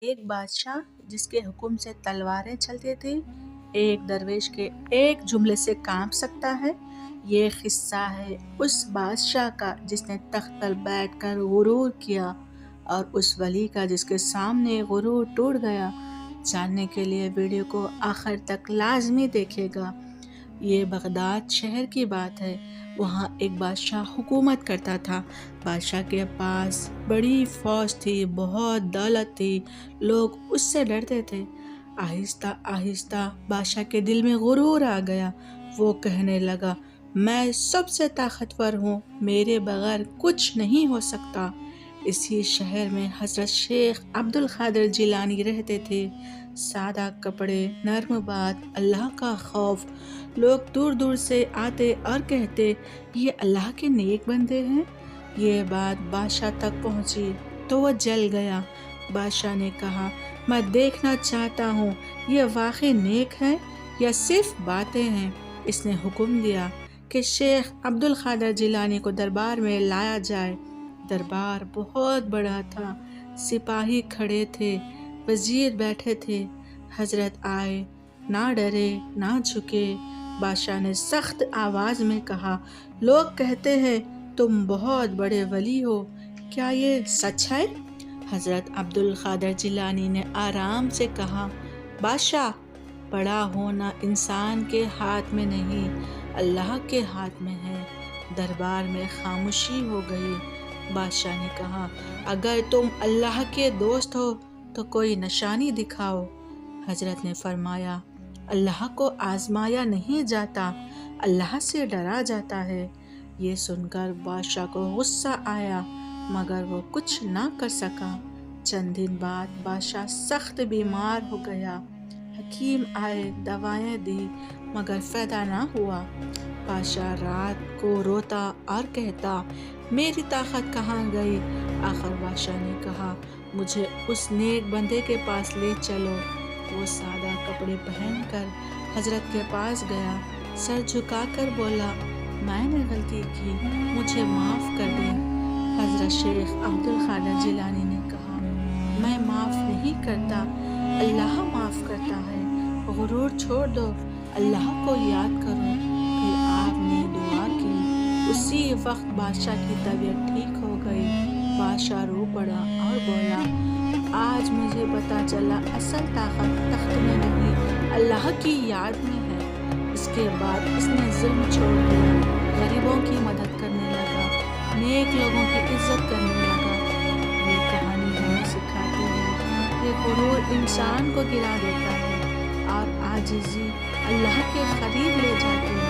ایک بادشاہ جس کے حکم سے تلواریں چلتی تھیں، ایک درویش کے ایک جملے سے کانپ سکتا ہے۔ یہ قصہ ہے اس بادشاہ کا جس نے تخت پر بیٹھ کر غرور کیا، اور اس ولی کا جس کے سامنے غرور ٹوٹ گیا۔ جاننے کے لیے ویڈیو کو آخر تک لازمی دیکھے گا۔ یہ بغداد شہر کی بات ہے۔ وہاں ایک بادشاہ حکومت کرتا تھا۔ بادشاہ کے پاس بڑی فوج تھی، بہت دولت تھی، لوگ اس سے ڈرتے تھے۔ آہستہ آہستہ بادشاہ کے دل میں غرور آ گیا۔ وہ کہنے لگا، میں سب سے طاقتور ہوں، میرے بغیر کچھ نہیں ہو سکتا۔ اسی شہر میں حضرت شیخ عبد القادر جیلانی رہتے تھے۔ سادہ کپڑے، نرم بات، اللہ کا خوف۔ لوگ دور دور سے آتے اور کہتے، یہ اللہ کے نیک بندے ہیں۔ یہ بات بادشاہ تک پہنچی تو وہ جل گیا۔ بادشاہ نے کہا، میں دیکھنا چاہتا ہوں یہ واقعی نیک ہے یا صرف باتیں ہیں۔ اس نے حکم دیا کہ شیخ عبد القادر جیلانی کو دربار میں لایا جائے۔ دربار بہت بڑا تھا، سپاہی کھڑے تھے، وزیر بیٹھے تھے۔ حضرت آئے، نہ ڈرے نہ جھکے۔ بادشاہ نے سخت آواز میں کہا، لوگ کہتے ہیں تم بہت بڑے ولی ہو، کیا یہ سچ ہے؟ حضرت عبد القادر جیلانی نے آرام سے کہا، بادشاہ، بڑا ہونا انسان کے ہاتھ میں نہیں، اللہ کے ہاتھ میں ہے۔ دربار میں خاموشی ہو گئی۔ بادشاہ نے کہا، اگر تم اللہ کے دوست ہو تو کوئی نشانی دکھاؤ۔ حضرت نے فرمایا، اللہ کو آزمایا نہیں جاتا، اللہ سے ڈرا جاتا ہے۔ یہ سن کر بادشاہ کو غصہ آیا، مگر وہ کچھ نہ کر سکا۔ چند دن بعد بادشاہ سخت بیمار ہو گیا۔ حکیم آئے، دوائیں دی، مگر فائدہ نہ ہوا۔ بادشاہ رات کو روتا اور کہتا، میری طاقت کہاں گئی؟ آخر بادشاہ نے کہا، مجھے اس نیک بندے کے پاس لے چلو۔ وہ سادہ کپڑے پہن کر حضرت کے پاس گیا، سر جھکا کر بولا، میں نے غلطی کی، مجھے معاف کر دیں۔ حضرت شیخ عبد القادر جیلانی نے کہا، میں معاف نہیں کرتا، اللہ معاف کرتا ہے۔ غرور چھوڑ دو، اللہ کو یاد کرو۔ پھر آپ نے دعا کی۔ اسی وقت بادشاہ کی طبیعت ٹھیک ہو گئی۔ بادشاہ رو پڑا اور بولا، آج مجھے پتہ چلا اصل طاقت تخت میں نہیں، اللہ کی یاد میں ہے۔ اس کے بعد اس نے ظلم چھوڑ دیا، غریبوں کی مدد کرنے لگا، نیک لوگوں کی عزت کرنے لگا۔ یہ کہانی ہمیں سکھاتی ہے کہ غرور انسان کو گرا دیتا ہے اور عاجزی اللہ کے قریب لے جاتی ہے۔